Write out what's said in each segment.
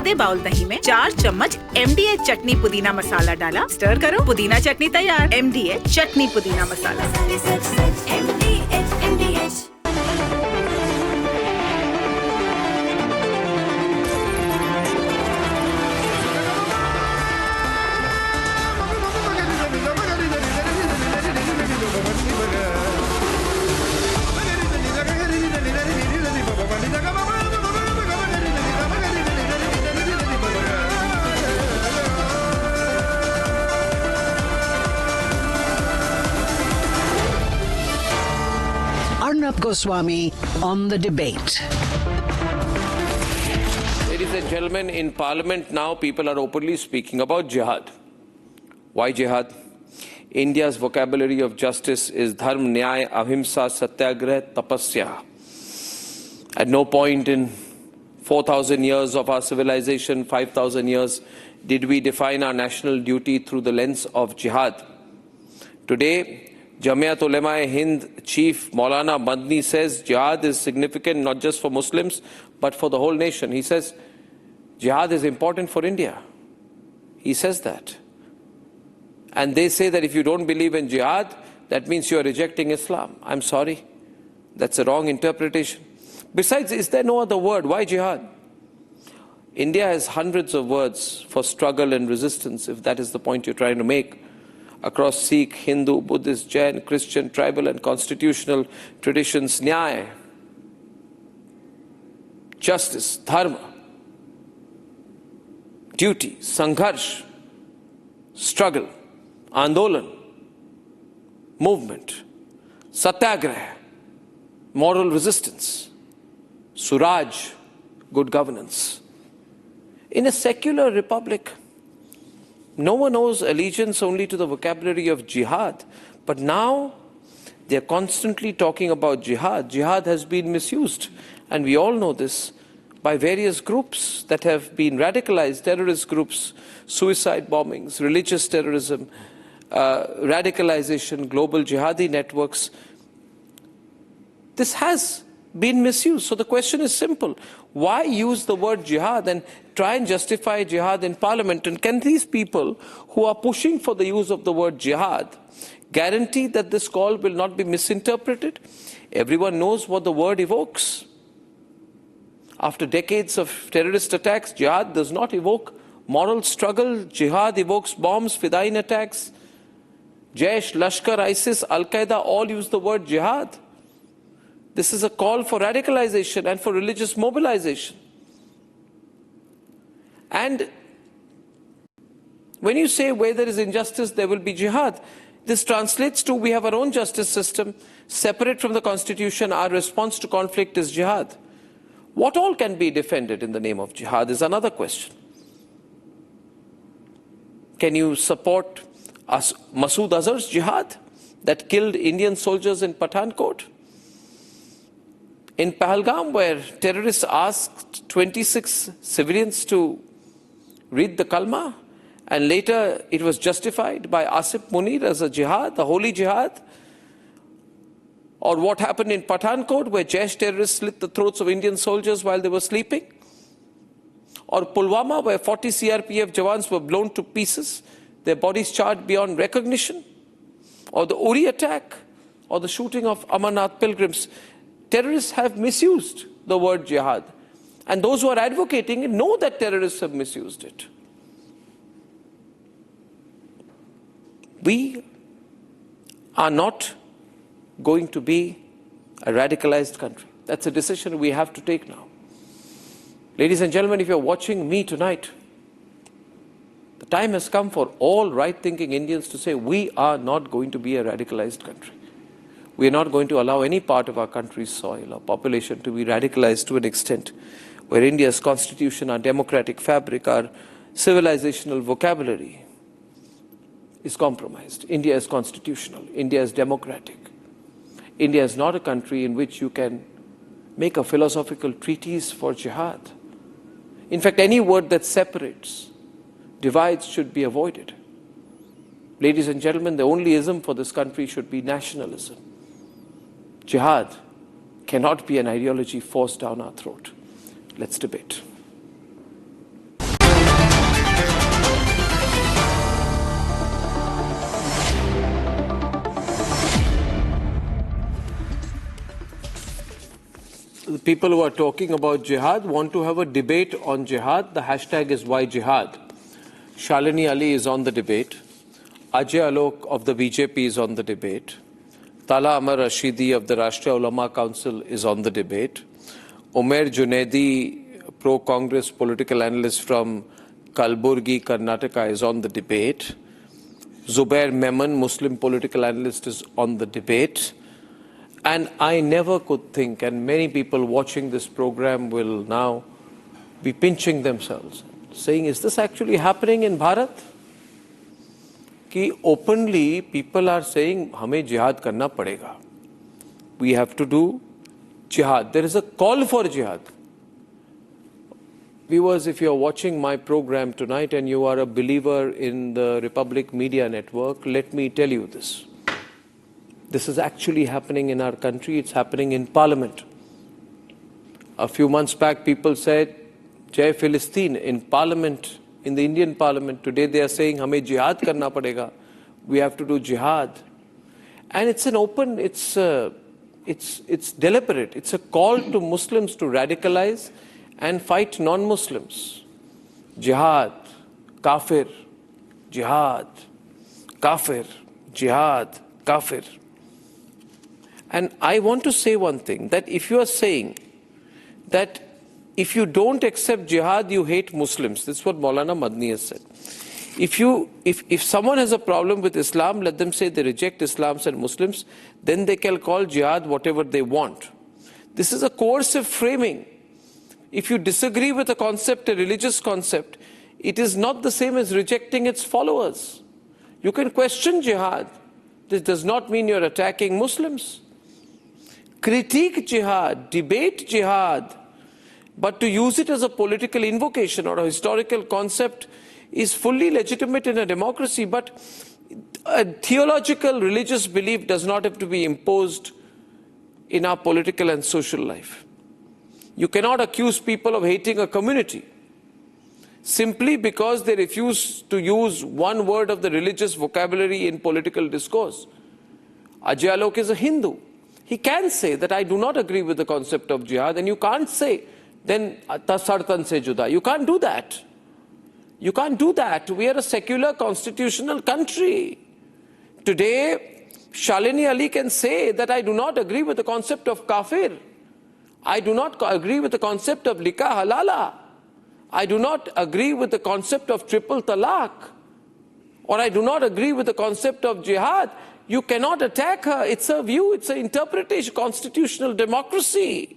आधे बाउल दही में 4 चम्मच MDH चटनी पुदीना मसाला डाला, स्टर करो, पुदीना चटनी तैयार। MDH चटनी पुदीना मसाला। Arnab Goswami on the debate. Ladies and gentlemen, in Parliament now people are openly speaking about jihad. Why jihad? India's vocabulary of justice is dharma, nyaya, ahimsa, satyagrah, tapasya. At no point in 4,000 years of our civilization, 5,000 years, did we define our national duty through the lens of jihad. Today, Jamiat Ulema-e-Hind Chief Maulana Madni says jihad is significant not just for Muslims but for the whole nation. He says jihad is important for India. He says that. And they say that if you don't believe in jihad, that means you are rejecting Islam. I'm sorry. That's a wrong interpretation. Besides, is there no other word? Why jihad? India has hundreds of words for struggle and resistance, if that is the point you're trying to make, across Sikh, Hindu, Buddhist, Jain, Christian, tribal and constitutional traditions. Nyaya, justice, dharma, duty, sangharsh, struggle, andolan, movement, satyagrah, moral resistance, suraj, good governance. In a secular republic, no one owes allegiance only to the vocabulary of jihad, but now they are constantly talking about jihad. Jihad has been misused, and we all know this, by various groups that have been radicalized, terrorist groups, suicide bombings, religious terrorism, radicalization, global jihadi networks. This has been misused. So the question is simple. Why use the word jihad and try and justify jihad in Parliament? And can these people who are pushing for the use of the word jihad guarantee that this call will not be misinterpreted? Everyone knows what the word evokes. After decades of terrorist attacks, jihad does not evoke moral struggle. Jihad evokes bombs, Fidain attacks. Jaish, Lashkar, ISIS, Al-Qaeda all use the word jihad. This is a call for radicalization and for religious mobilization. And when you say where there is injustice, there will be jihad, this translates to we have our own justice system, separate from the constitution. Our response to conflict is jihad. What all can be defended in the name of jihad is another question. Can you support Masood Azhar's jihad that killed Indian soldiers in Pathankot? In Pahalgam, where terrorists asked 26 civilians to read the Kalma, and later it was justified by Asif Munir as a jihad, a holy jihad. Or what happened in Pathankot, where Jaish terrorists slit the throats of Indian soldiers while they were sleeping. Or Pulwama, where 40 CRPF Jawans were blown to pieces, their bodies charred beyond recognition. Or the Uri attack, or the shooting of Amarnath pilgrims. Terrorists have misused the word jihad. And those who are advocating it know that terrorists have misused it. We are not going to be a radicalized country. That's a decision we have to take now. Ladies and gentlemen, if you're watching me tonight, the time has come for all right-thinking Indians to say we are not going to be a radicalized country. We are not going to allow any part of our country's soil or population to be radicalized to an extent where India's constitution, our democratic fabric, our civilizational vocabulary is compromised. India is constitutional. India is democratic. India is not a country in which you can make a philosophical treatise for jihad. In fact, any word that separates, divides should be avoided. Ladies and gentlemen, the only ism for this country should be nationalism. Jihad cannot be an ideology forced down our throat. Let's debate. people who are talking about jihad want to have a debate on jihad. The hashtag is Why Jihad. Shalini Ali is on the debate. Ajay Alok of the BJP is on the debate. Tala Amar Rashidi of the Rashtriya Ulama Council is on the debate. Umair Junaidi, pro-Congress political analyst from Kalburgi, Karnataka, is on the debate. Zubair Memon, Muslim political analyst, is on the debate. And I never could think, and many people watching this program will now be pinching themselves, saying, is this actually happening in Bharat? Ki openly people are saying, hame jihad karna padega. We have to do jihad. There is a call for jihad. Viewers, if you are watching my program tonight and you are a believer in the Republic Media Network, let me tell you this. This is actually happening in our country. It's happening in Parliament. A few months back, people said, Jai Philistine in Parliament, in the Indian Parliament. Today they are saying, hame jihad karna padega. We have to do jihad. And it's an open, it's deliberate. It's a call to Muslims to radicalize and fight non-Muslims. Jihad, kafir, jihad, kafir, jihad, kafir. And I want to say one thing, that if you are saying that if you don't accept jihad, you hate Muslims, this is what Maulana Madni has said. If someone has a problem with Islam, let them say they reject Islam and Muslims, then they can call jihad whatever they want. This is a coercive framing. If you disagree with a concept, a religious concept, it is not the same as rejecting its followers. You can question jihad. This does not mean you're attacking Muslims. Critique jihad, debate jihad, but to use it as a political invocation or a historical concept is fully legitimate in a democracy, but a theological religious belief does not have to be imposed in our political and social life. You cannot accuse people of hating a community simply because they refuse to use one word of the religious vocabulary in political discourse. Ajay Alok is a Hindu. He can say that I do not agree with the concept of jihad, and you can't say, then tasartan se juda. You can't do that. You can't do that. We are a secular constitutional country. Today, Shalini Ali can say that I do not agree with the concept of kafir. I do not agree with the concept of likah halala. I do not agree with the concept of triple talaq. Or I do not agree with the concept of jihad. You cannot attack her. It's a view, it's an interpretation, constitutional democracy.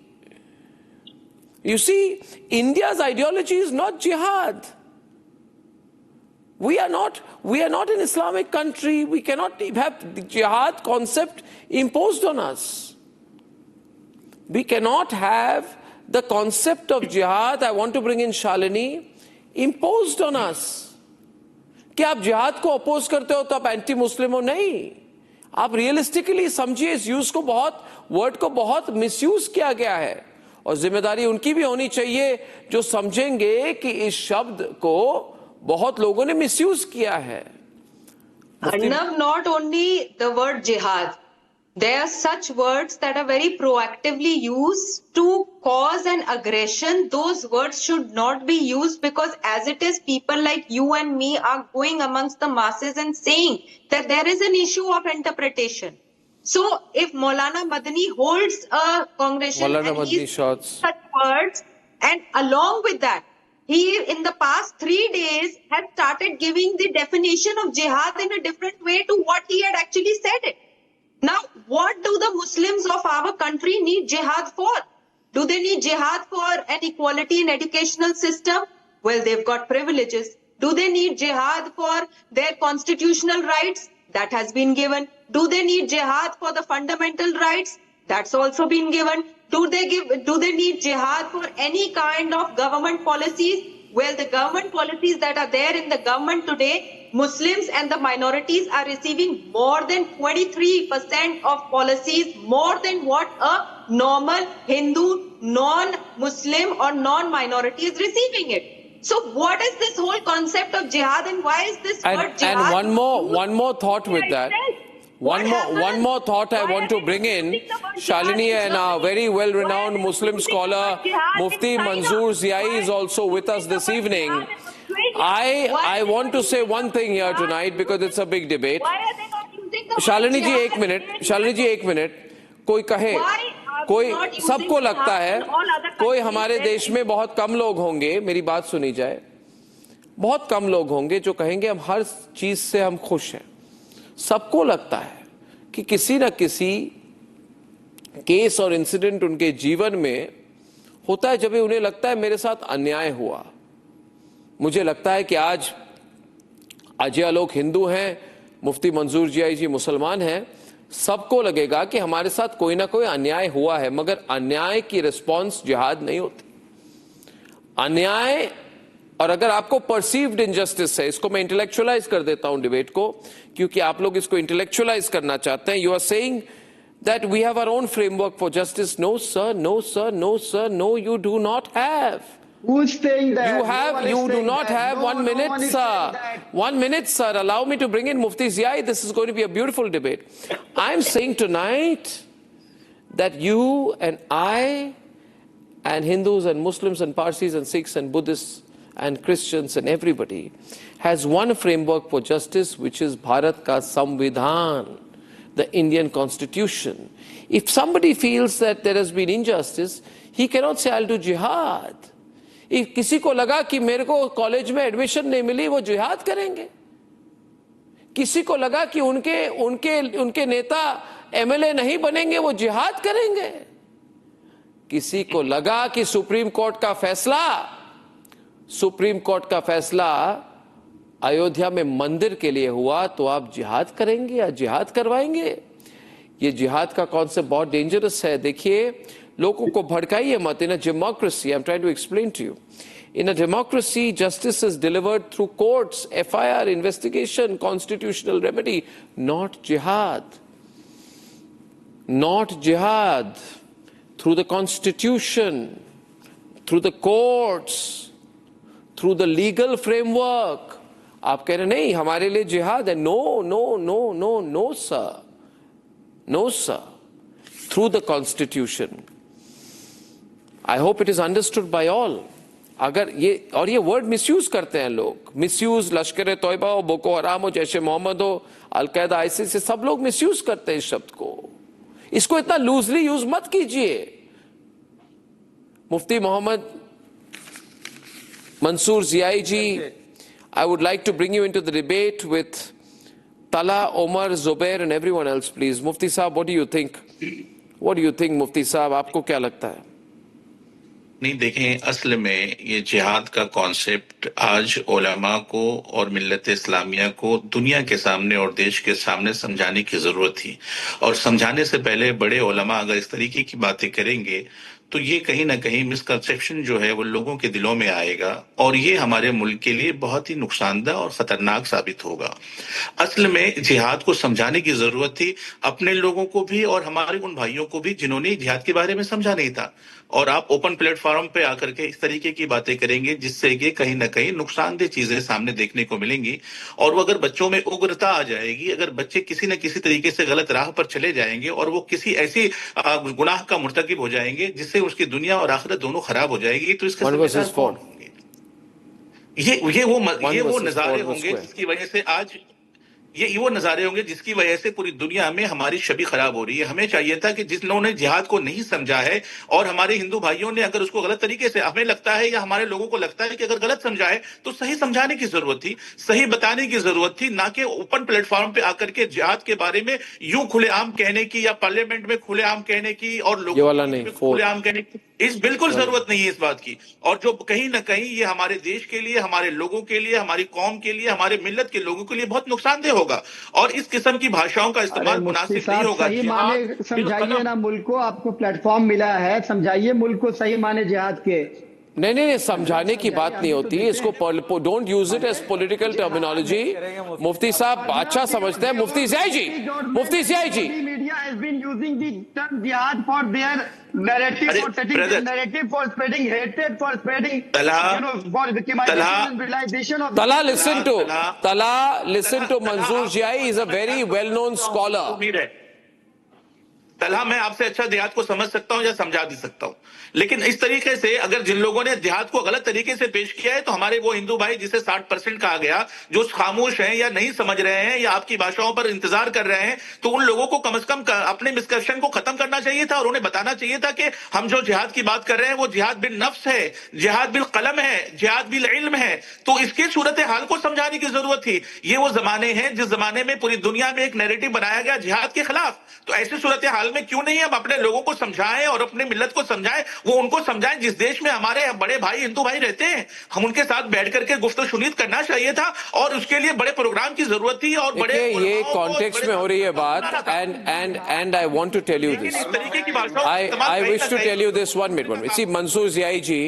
You see, India's ideology is not jihad. We are not an Islamic country. We cannot have the jihad concept imposed on us. We cannot have the concept of jihad, I want to bring in Shalini, imposed on us. कि आप जिहाद को oppose करते हो तो आप anti Muslim हो? नहीं. आप रियलिस्टिकली समझिए, इस यूज को वर्ड को बहुत मिसयूज किया गया है, और जिम्मेदारी उनकी भी होनी चाहिए जो समझेंगे कि इस शब्द को बहुत लोगों ने मिसयूज किया है. Arnab, not only the word jihad, there are such words that are very proactively used to cause an aggression. Those words should not be used, because as it is, people like you and me are going amongst the masses and saying that there is an issue of interpretation. So if Maulana Madni holds a congregation and he such words, and along with that, he in the past 3 days has started giving the definition of jihad in a different way to what he had actually said it. Now, what do the Muslims of our country need jihad for? Do they need jihad for an equality in educational system? Well, they've got privileges. Do they need jihad for their constitutional rights? That has been given. Do they need jihad for the fundamental rights? That's also been given. Do they need jihad for any kind of government policies? Well, the government policies that are there in the government today, Muslims and the minorities are receiving more than 23% of policies, more than what a normal Hindu, non-Muslim or non-minority is receiving it. So what is this whole concept of jihad, and why is this word jihad? And one more thought with that. One more thought I want to bring in, Shalini, and our very well-renowned Muslim scholar Mufti Manzoor Ziai is also with us this evening. I want to say one thing here tonight because it's a big debate. Shalini जी एक minute, कोई कहे, कोई सबको लगता है, कोई हमारे देश में बहुत कम लोग होंगे, मेरी बात सुनी जाए, बहुत कम लोग होंगे जो कहेंगे हम हर चीज से हम खुश हैं। सबको लगता है कि किसी न किसी केस और इंसिडेंट उनके जीवन में होता है जब उन्हें लगता है मेरे साथ अन्याय हुआ। मुझे लगता है कि आज अजय आलोक हिंदू हैं, मुफ्ती मंजूर जियाई जी मुसलमान हैं, सबको लगेगा कि हमारे साथ कोई ना कोई अन्याय हुआ है, मगर अन्याय की रिस्पॉन्स जिहाद नहीं होती। अन्याय, और अगर आपको परसीव्ड इनजस्टिस है, इसको मैं इंटेलेक्चुअलाइज कर देता हूं डिबेट को, क्योंकि आप लोग इसको इंटेलेक्चुअलाइज करना चाहते हैं। You are saying that we have our own framework for justice. No sir, no sir, no sir, no, you do not have. Who's saying that? You do not have 1 minute, one sir. 1 minute, sir. Allow me to bring in Mufti Ziai. This is going to be a beautiful debate. I'm saying tonight that you and I and Hindus and Muslims and Parsis and Sikhs and Buddhists and Christians and everybody has one framework for justice, which is Bharat ka Samvidhan, the Indian Constitution. If somebody feels that there has been injustice, he cannot say, I'll do jihad. if किसी को लगा कि मेरे को college में admission नहीं मिली, वो जिहाद करेंगे। किसी को लगा कि उनके नेता एमएलए नहीं बनेंगे, वो जिहाद करेंगे। किसी को लगा कि सुप्रीम कोर्ट का फैसला अयोध्या में मंदिर के लिए हुआ, तो आप जिहाद करेंगे या जिहाद करवाएंगे। ये जिहाद का कॉन्सेप्ट बहुत डेंजरस है। देखिए, लोगों को भड़काइए मत। In a democracy, I am trying to explain to you, in a democracy, justice is delivered through courts, FIR, investigation, constitutional remedy, not jihad. Not jihad. Through the constitution, through the courts, through the legal framework. आप कह रहे नहीं हमारे लिए जिहाद है। No, no, no, no, no, sir. No, sir. Through the constitution. I hope it is understood by all. अगर ये वर्ड मिसयूज करते हैं लोग, मिसयूज लश्कर तोयबा हो, बोको हराम हो, जैश मोहम्मद हो, अलकायदा, आईसिस, से सब लोग मिसयूज करते हैं इस शब्द को। इसको इतना लूजली यूज मत कीजिए। Mufti Mohammad Mansoor Ziyai ji, I would like to bring you into the debate with तला, Umar, Zubair and everyone else, please. Mufti sahab, what do you think Mufti sahab, आपको क्या लगता है? नहीं, देखें, असल में ये जिहाद का कॉन्सेप्ट आज उलमा को और मिल्लत इस्लामिया को दुनिया के सामने और देश के सामने समझाने की जरूरत थी। और समझाने से पहले बड़े उलमा अगर इस तरीके की बातें करेंगे तो ये कहीं ना कहीं मिसकंसेप्शन जो है वो लोगों के दिलों में आएगा, और ये हमारे मुल्क के लिए बहुत ही नुकसानदेह और खतरनाक साबित होगा। असल में जिहाद को समझाने की जरूरत थी अपने लोगों को भी और हमारे उन भाइयों को भी जिन्होंने जिहाद के बारे में समझा नहीं था। और आप ओपन प्लेटफॉर्म पे आकर के इस तरीके की बातें करेंगे जिससे कि कहीं ना कहीं नुकसानदेह चीजें सामने देखने को मिलेंगी। और वो अगर बच्चों में उग्रता आ जाएगी, अगर बच्चे किसी न किसी तरीके से गलत राह पर चले जाएंगे और वो किसी ऐसी गुनाह का मुर्तकिब हो जाएंगे जिससे उसकी दुनिया और आखिरत दोनों खराब हो जाएगी, तो इसके जिम्मेदार कौन होंगे? ये वो नजारे होंगे जिसकी वजह से आज ये वो नजारे होंगे जिसकी वजह से पूरी दुनिया में हमारी छवि खराब हो रही है। हमें चाहिए था कि जिन लोगों ने जिहाद को नहीं समझा है और हमारे हिंदू भाइयों ने अगर उसको गलत तरीके से, हमें लगता है या हमारे लोगों को लगता है कि अगर गलत समझा है तो सही समझाने की जरूरत थी, सही बताने की जरूरत थी, ना कि ओपन प्लेटफॉर्म पे आकर के जिहाद के बारे में यूं खुलेआम कहने की या पार्लियामेंट में खुलेआम कहने की और लोगों में खुलेआम कहने की इस बिल्कुल जरूरत नहीं है इस बात की। और जो कहीं ना कहीं ये हमारे देश के लिए, हमारे लोगों के लिए, हमारी कौम के लिए, हमारे मिल्लत के लोगों के लिए बहुत नुकसानदेह होगा। और इस किस्म की भाषाओं का इस्तेमाल मुनासिब नहीं होगा। सही माने समझाइए ना मुल्क को, आपको प्लेटफॉर्म मिला है, समझाइए मुल्क को सही माने जिहाद के। नहीं, समझाने की बात नहीं होती इसको। Don't use it as political terminology. Mufti sahab अच्छा समझते हैं। मुफ्ती ज़ियाई जी, media has been using the term jihad for their narrative, for setting their narrative, for spreading hatred, for spreading, for victimization and realization of. Tala, listen to Manzoor ज़ियाई is a very well-known scholar. Talha, मैं आपसे अच्छा जिहाद को समझ सकता हूं या समझा भी सकता हूं, लेकिन इस तरीके से अगर जिन लोगों ने जिहाद को गलत तरीके से पेश किया है, तो हमारे वो हिंदू भाई जिसे 60% कहा गया, जो खामोश हैं या नहीं समझ रहे हैं या आपकी भाषाओं पर इंतजार कर रहे हैं, तो उन लोगों को कम से कम अपने मिसकंसेप्शन को खत्म करना चाहिए था और उन्हें बताना चाहिए था कि हम जो जिहाद की बात कर रहे हैं वो जिहाद बिल नफ्स है, जिहाद बिल कलम है, जिहाद बिल इल्म है। तो इसके सूरत हाल को समझाने की जरूरत थी। ये वो जमाने हैं जिस जमाने में पूरी दुनिया में एक नैरेटिव बनाया गया जिहाद के खिलाफ। तो ऐसी सूरत हाल में क्यों नहीं हम अपने लोगों को समझाएं और अपने मिल्लत को समझाएं, वो उनको समझाएं जिस देश में हमारे बड़े भाई हिंदू भाई रहते हैं। हम उनके साथ बैठ करके गुफ्तगू सुनीत करना चाहिए था और उसके लिए बड़े प्रोग्राम की जरूरत थी। और बड़े ये कॉन्टेक्स्ट में हो रही है बात। And I want to tell you this, I wish to tell you this. 1 minute. See, Mansoor Ziyai ji,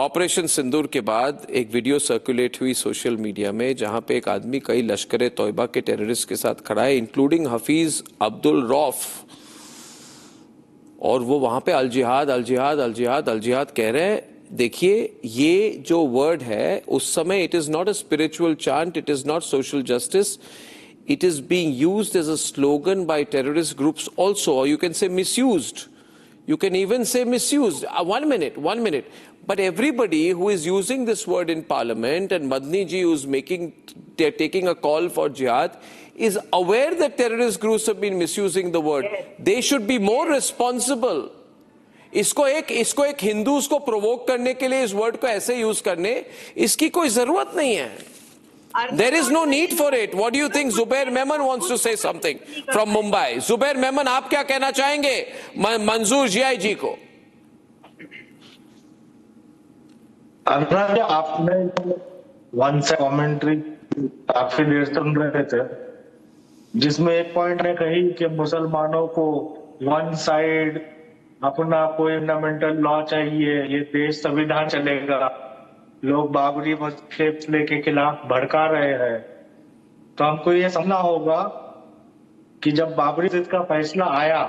operation Sindoor के बाद एक वीडियो सर्कुलेट हुई सोशल मीडिया में, जहां पे एक आदमी कई लश्कर तौयबा के टेररिस्ट के साथ खड़ा है, इंक्लूडिंग हफीज अब्दुल रौफ, और वो वहां पे अल जिहाद अल जिहाद अल जिहाद अल जिहाद कह रहे हैं। देखिए, ये जो वर्ड है उस समय it is not a spiritual chant, it is not social justice, it is being used as a slogan by terrorist groups also, or you can say misused. You can even say misused. 1 minute. But everybody who is using this word in parliament, and Madni ji who's taking a call for jihad, is aware that terrorist groups have been misusing the word. They should be more responsible. इसको एक Hindus को provoke करने के लिए इस word को ऐसे use करने, इसकी कोई जरूरत नहीं है। There is no need for it. What do you think? Zubair Memon wants to say something from Mumbai. Zubair Memon, आप क्या कहना चाहेंगे मंजूर ज़ियाई जी को? अनुराग, आपने वन साइड कमेंट्री काफी देर सुन रहे थे, जिसमें एक पॉइंट ने कही कि मुसलमानों को वन साइड अपना कोई फंडामेंटल लॉ चाहिए, ये देश संविधान चलेगा, लोग बाबरी मस्जिद के खिलाफ भड़का रहे हैं। तो हमको ये समझना होगा कि जब बाबरी मस्जिद का फैसला आया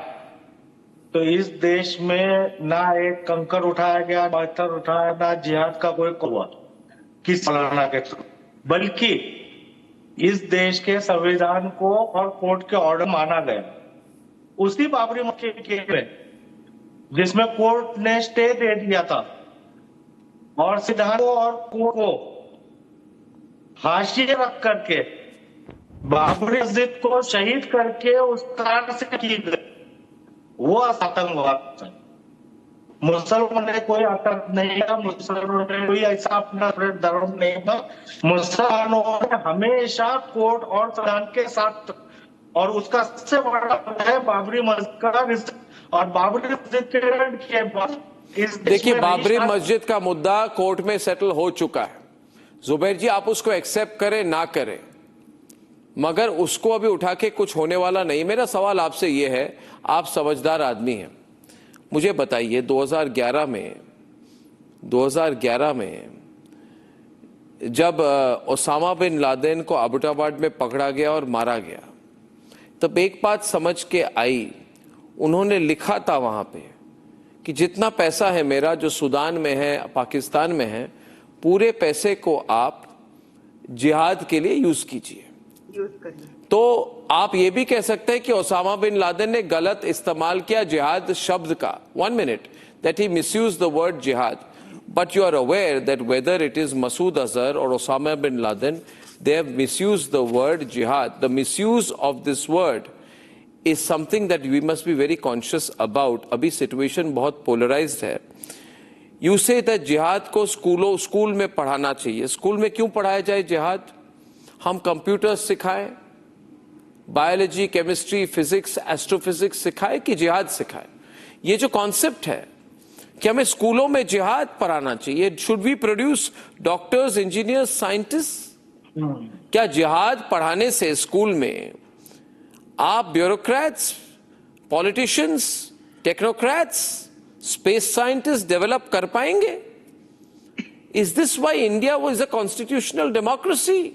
तो इस देश में ना एक कंकर उठाया गया, पत्थर उठाया, ना जिहाद का कोई हुआ किस मौलाना के थ्रू, बल्कि इस देश के संविधान को और कोर्ट के ऑर्डर माना गया। उसी बाबरी मस्जिद के में जिसमें कोर्ट ने स्टे दे दिया था और सिद्धांत और कोर्ट को हाशिए रख करके बाबरी मस्जिद को शहीद करके उस कार से की गई, वो आतंकवाद था। मुसलमान ने कोई आतंक नहीं था, मुसलमानों ने कोई ऐसा अपना धर्म नहीं था। मुसलमानों ने हमेशा कोर्ट और संविधान के साथ, और उसका सबसे बड़ा है बाबरी मस्जिद का। और बाबरी मस्जिद के बाद देखिए, बाबरी मस्जिद का मुद्दा कोर्ट में सेटल हो चुका है। जुबैर जी, आप उसको एक्सेप्ट करें ना करें, मगर उसको अभी उठा के कुछ होने वाला नहीं। मेरा सवाल आपसे ये है, आप समझदार आदमी हैं, मुझे बताइए 2011 में जब ओसामा बिन लादेन को अबोटाबाद में पकड़ा गया और मारा गया, तब एक बात समझ के आई, उन्होंने लिखा था वहां पे कि जितना पैसा है मेरा, जो सूडान में है, पाकिस्तान में है, पूरे पैसे को आप जिहाद के लिए यूज कीजिए। तो आप ये भी कह सकते हैं कि ओसामा बिन लादेन ने गलत इस्तेमाल किया जिहाद शब्द का। 1 minute, that he misused the word jihad, but you are aware that whether it is Masood Azhar or Osama bin Laden, they have misused the word jihad. The misuse of this word is something that we must be very conscious about. अभी situation बहुत polarized है। You say that जिहाद को school में पढ़ाना चाहिए। School में क्यों पढ़ाया जाए जिहाद? हम कंप्यूटर्स सिखाएं, बायोलॉजी, केमिस्ट्री, फिजिक्स, एस्ट्रोफिजिक्स सिखाएं कि जिहाद सिखाएं? ये जो कॉन्सेप्ट है कि हमें स्कूलों में जिहाद पढ़ाना चाहिए, should we produce doctors, engineers, scientist? क्या जिहाद पढ़ाने से स्कूल में आप bureaucrats, politicians, technocrats, space scientist develop कर पाएंगे? Is this why India was a constitutional democracy?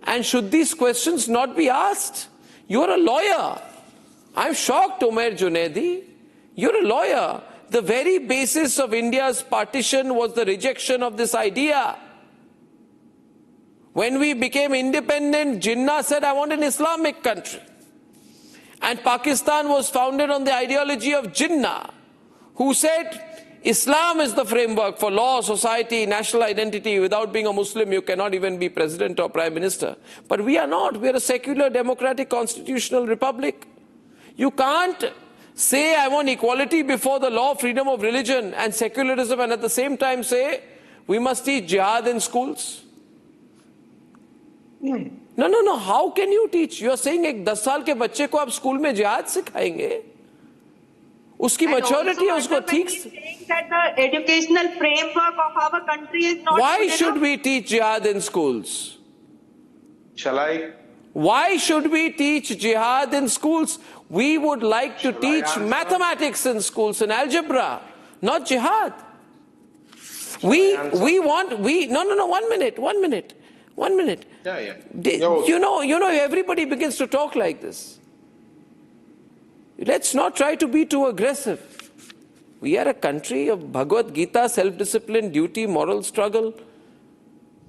And should these questions not be asked? You're a lawyer. I'm shocked, Omer Junaidi. You're a lawyer. The very basis of India's partition was the rejection of this idea. When we became independent, Jinnah said, I want an Islamic country. And Pakistan was founded on the ideology of Jinnah, who said, Islam is the framework for law, society, national identity. Without being a Muslim, you cannot even be president or prime minister. But we are not. We are a secular, democratic, constitutional republic. You can't say, I want equality before the law, freedom of religion and secularism, and at the same time say, we must teach jihad in schools. No. How can you teach? You are saying एक 10 साल के बच्चे को आप school में जिहाद सिखाएंगे? उसकी maturity है, उसको ठीक. That the educational framework of our country is not. Why should we teach jihad in schools? Shall I? Why should we teach jihad in schools? We would like to teach mathematics in schools and algebra, not jihad. No, 1 minute. Yeah. You know, everybody begins to talk like this. Let's not try to be too aggressive. We are a country of Bhagavad Gita, self-discipline, duty, moral struggle,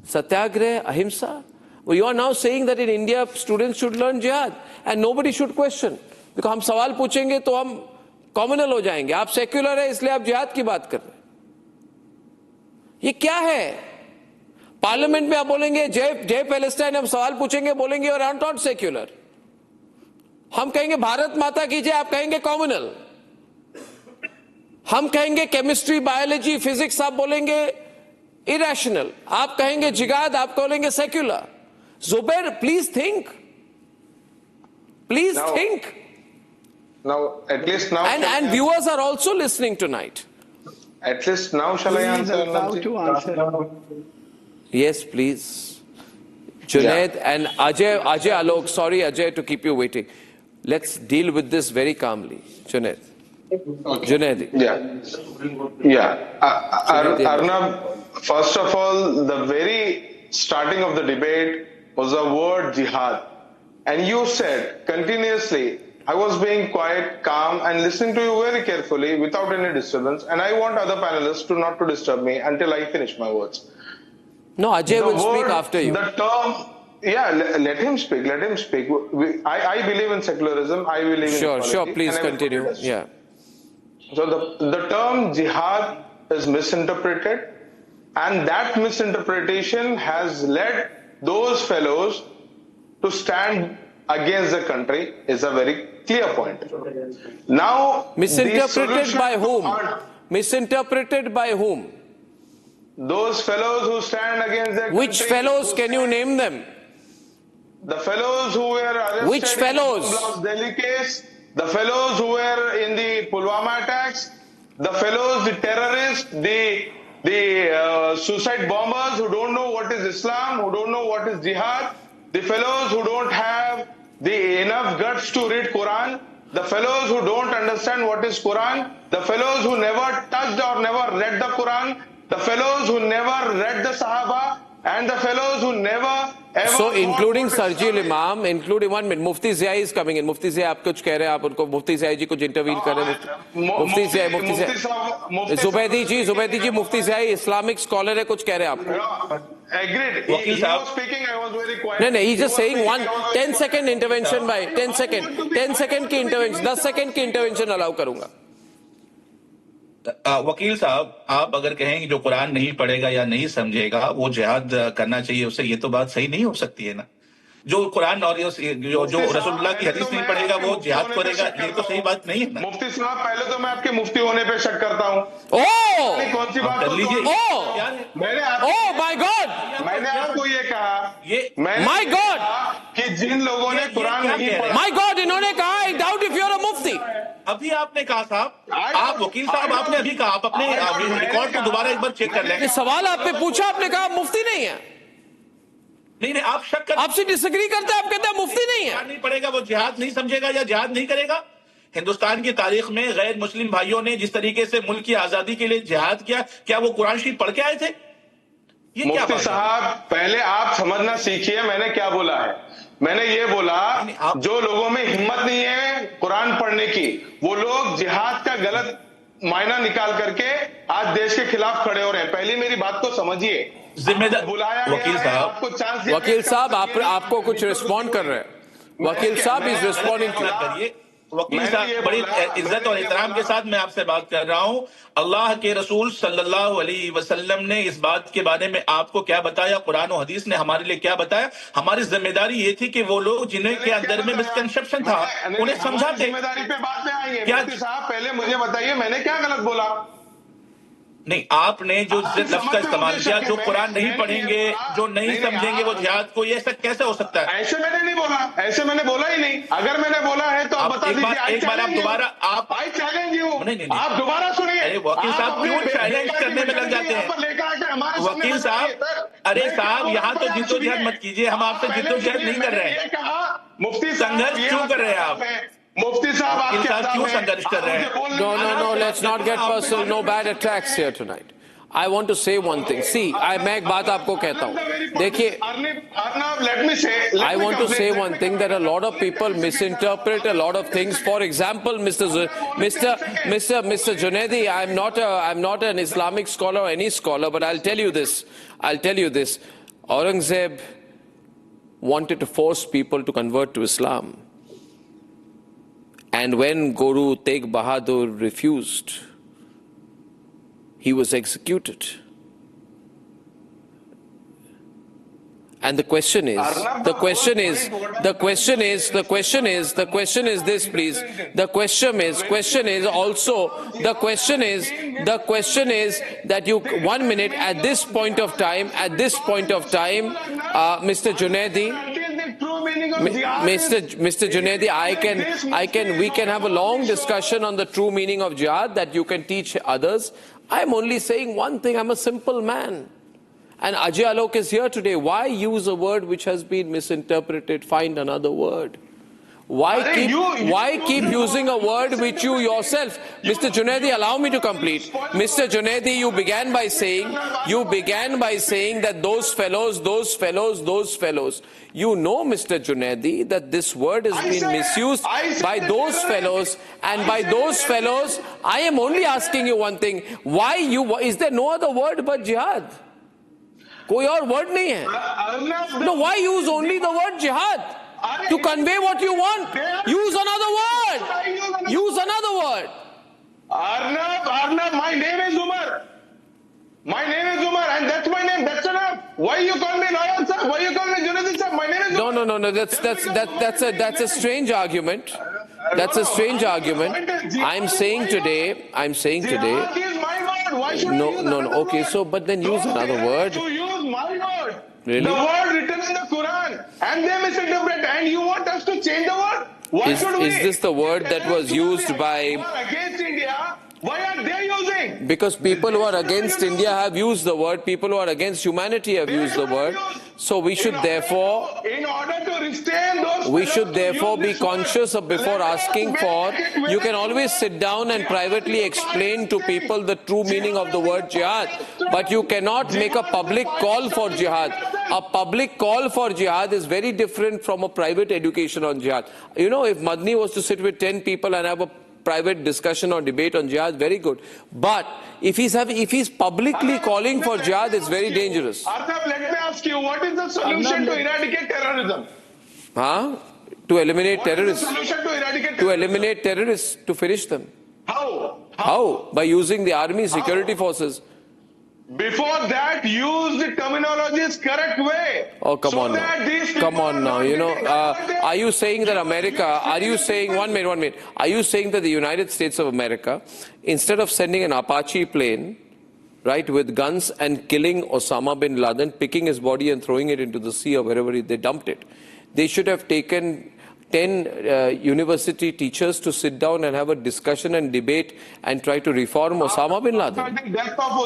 satyagrah, ahimsa. Well, you are now saying that in India students should learn jihad and nobody should question. Because हम सवाल पूछेंगे तो हम communal हो जाएंगे. आप secular है इसलिए आप जिहाद की बात कर रहे हैं. ये क्या है? पार्लियामेंट में आप बोलेंगे जय पैलेस्टाइन, हम सवाल पूछेंगे बोलेंगे और नॉट सेक्युलर. हम कहेंगे भारत माता की जय, आप कहेंगे कॉम्युनल. हम कहेंगे केमिस्ट्री, बायोलॉजी, फिजिक्स, आप बोलेंगे इरेशनल. आप कहेंगे जिहाद, आप बोलेंगे secular. Zubair, please think. Please think. Now, at least now. And viewers are also listening tonight. At least now, shall I answer? To answer. Yes, please. Junaid and Ajay Alok, sorry Ajay to keep you waiting. Let's deal with this very calmly. Junaid. Junaid. Arnab, first of all, the very starting of the debate was the word jihad. And you said continuously, I was being quiet, calm and listening to you very carefully without any disturbance. And I want other panelists not to disturb me until I finish my words. No, Ajay will speak after you. The term, let him speak. Let him speak. I believe in secularism. I believe in equality. Sure. Please continue. Yeah. So the term jihad is misinterpreted, and that misinterpretation has led those fellows to stand against the country. Is a very clear point. Now, misinterpreted by whom? Misinterpreted by whom? Those fellows who stand against their Which country, fellows? Can you name them? The fellows who were arrested Which fellows? in the Delhi case, the fellows who were in the Pulwama attacks, the fellows, the terrorists, the suicide bombers who don't know what is Islam, who don't know what is jihad, the fellows who don't have the enough guts to read Quran, the fellows who don't understand what is Quran, the fellows who never touched or never read the Quran, the fellows who never read the Sahaba, and the fellows who never ever. So, including Sarjil Imam, including 1 minute, Mufti Zia is coming in. Mufti Zia, आप कुछ कह रहे हैं, आप उनको Mufti Zia जी कुछ intervene कर रहे हैं. Mufti Zia. Zubedi ji, Mufti Zia Islamic scholar है, कुछ कह रहे हैं आप. Agreed. He was speaking, I was very quiet. No, he's just saying 10-second intervention by 10 second की intervention, 10 second की intervention allow करूँगा. वकील साहब, आप अगर कहें कि जो कुरान नहीं पढ़ेगा या नहीं समझेगा वो जिहाद करना चाहिए उससे, ये तो बात सही नहीं हो सकती है ना. जो कुरान और जो रसूलुल्लाह की हदीस नहीं पढ़ेगा वो जिहाद करेगा, ये तो सही बात नहीं है ना. मुफ्ती साहब, पहले तो मैं आपके मुफ्ती होने पे शक करता हूँ. कौन सी बात कर लीजिए. मैंने आपको ये कहा, माय गॉड, कि जिन लोगों ने कुरान नहीं पढ़ा. माय गॉड, इन्होंने कहा I doubt if you are a Mufti. अभी आपने कहा साहब, आप वकील साहब, आपने अभी कहा, आप अपने रिकॉर्ड को दोबारा एक बार चेक कर लें. सवाल आप पे पूछा, आपने कहा मुफ्ती नहीं है. नहीं, आप शक कर, आपसे डिसएग्री करते हैं, आप कहते हैं मुफ्ती नहीं है. नहीं पढ़ेगा वो जिहाद नहीं समझेगा या जिहाद नहीं करेगा. हिंदुस्तान की तारीख में गैर मुस्लिम भाइयों ने जिस तरीके से मुल्क की आजादी के लिए जिहाद किया, क्या वो कुरान शरीफ पढ़ के आए थे? ये क्या मुफ्ती बात साहब, पहले आप समझना सीखिए मैंने क्या बोला है। मैंने ये बोला जो लोगों में हिम्मत नहीं है कुरान पढ़ने की, वो लोग जिहाद का गलत मायना निकाल करके आज देश के खिलाफ खड़े हो रहे हैं। पहली मेरी बात को समझिए। जिम्मेदार बुलाया वकील साहब, आपको चांस, वकील साहब आपको कुछ रिस्पॉन्ड कर रहे हैं। वकील साहब इज रिस्पॉन्डिंग टू। करिए वकील साहब, बड़ी इज्जत और एहतराम के साथ मैं आपसे बात कर रहा हूं। अल्लाह के रसूल सल्लल्लाहु अलैहि वसल्लम ने इस बात के बारे में आपको क्या बताया? कुरान और हदीस ने हमारे लिए क्या बताया? हमारी जिम्मेदारी ये थी कि वो लोग जिन्हें के अंदर में मिसकंसेप्शन था उन्हें समझाते। जिम्मेदारी पे बात में आएंगे। क्या साहब पहले मुझे बताइए मैंने क्या गलत बोला? नहीं, आपने जो लफ्ज का इस्तेमाल किया, जो कुरान नहीं पढ़ेंगे, जो नहीं समझेंगे वो जिहाद को, ये सब कैसे हो सकता है? ऐसे मैंने नहीं बोला, ऐसे मैंने बोला ही नहीं। अगर मैंने बोला है तो आप बता दीजिए। एक बार आप दोबारा आई चैलेंज यू, नहीं, आप दोबारा सुनिए। अरे वकील साहब क्यों चैलेंज करने में लग जाते हैं? वकील साहब, अरे साहब यहाँ तो जिद्दोजहद मत कीजिए, हम आपसे जिद्दोजहद नहीं कर रहे हैं। मुफ्ती संघर्ष क्यों कर रहे हैं आप? मुफ्ती साहब आप क्यों संघर्ष कर रहे हैं? No, let's not get personal. No bad attacks here tonight. I want to say one thing. See, मैं एक बात आपको कहता हूँ। देखिए, I want to say one thing that a lot of people misinterpret a lot of things. For example, Mr. Junaidi, I'm not an Islamic scholar or any scholar, but I'll tell you this. Aurangzeb wanted to force people to convert to Islam. And when Guru Tegh Bahadur refused, he was executed. And the question is this, please. The question is that you, 1 minute, at this point of time, Mr. Junaidi, Mr. Junaidi, we can have a long discussion on the true meaning of jihad that you can teach others. I'm only saying one thing. I'm a simple man. And Ajay Alok is here today. Why use a word which has been misinterpreted? Find another word. Why keep using a word which you yourself, Mr. Junaidi, allow me to complete. Mr. Junaidi, you began by saying that those fellows. You know, Mr. Junaidi, that this word has been misused by those fellows, and by those fellows, I am only asking you one thing. Is there no other word but jihad? कोई और word नहीं है. No, why use only the word jihad? To convey what you want, use another word. Arnab, my name is Umar. And that's my name. That's enough. Why you call me Nayan sir? Why you call me Junaidi sir? My name is Umar. No. That's a strange argument. I'm saying today. Jihad is my word. Why should I use No. another Okay, word? so but then use another word. To use my word. Really? The word written in the Quran, and they misinterpret, and you want us to change the word? Why should we? Is this the word that was used by? Who are against India? Why are they using? Because people who are against India have used the word. People who are against humanity have used the word. So we should therefore. In order to restrain those. We should therefore be conscious of before asking for. You can always sit down and privately explain to people the true meaning of the word jihad, but you cannot make a public call for jihad. A public call for jihad is very different from a private education on jihad. You know, if Madni was to sit with 10 people and have a private discussion or debate on jihad, very good. But if he's publicly calling for jihad, it's very dangerous. Arnab, let me ask you, what is the solution to eradicate terrorism? To eliminate terrorists. What is the solution to eradicate To terrorism? eliminate terrorists, to finish them. How? By using the army, security forces. Before that, use the terminology's correct way. Oh, come on now. You know, are you saying that one minute, are you saying that the United States of America, instead of sending an Apache plane, right, with guns and killing Osama bin Laden, picking his body and throwing it into the sea or wherever they dumped it, they should have taken 10 university teachers to sit down and have a discussion and debate and try to reform Osama bin Laden.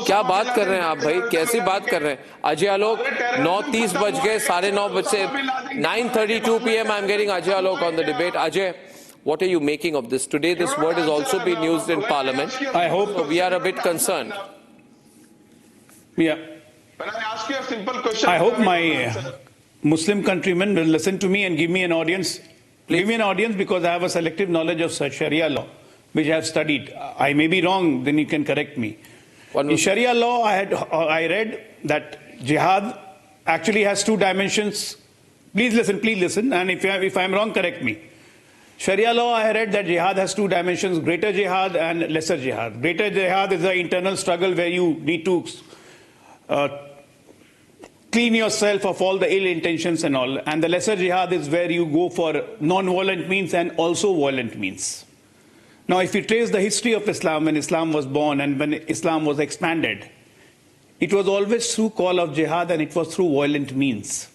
क्या बात कर रहे हैं आप भाई? कैसी बात कर रहे हैं? अजय आलोक 9:30 बज गए, 9:30 बजे 9:32 p.m. I'm getting Ajay Alok on the debate. Ajay, What are you making of this? Today this word has also been used in Parliament. I hope So we are a bit concerned. Yeah. When I ask you a simple question, I hope my Muslim countrymen will listen to me and give me an audience. Give me an audience because I have a selective knowledge of Sharia law, which I have studied. I may be wrong, then you can correct me. In Sharia law, I read that jihad actually has two dimensions. Please listen, and if I'm wrong, correct me. Sharia law, I read that jihad has two dimensions, greater jihad and lesser jihad. Greater jihad is the internal struggle where you need to clean yourself of all the ill intentions and all. And the lesser jihad is where you go for non-violent means and also violent means. Now, if you trace the history of Islam, when Islam was born and when Islam was expanded, it was always through call of jihad and it was through violent means.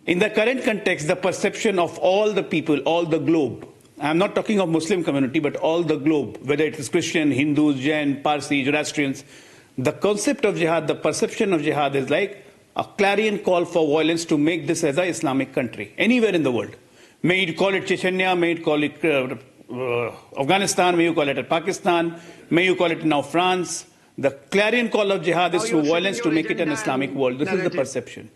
In the current context, the perception of all the people, all the globe, I'm not talking of Muslim community, but all the globe, whether it is Christian, Hindus, Jain, Parsi, Zoroastrians, the concept of jihad, the perception of jihad is like a clarion call for violence to make this as an Islamic country, anywhere in the world. May you call it Chechnya, may you call it Afghanistan, may you call it Pakistan, may you call it now France. The clarion call of jihad is through violence to make it an Islamic world. This is the perception.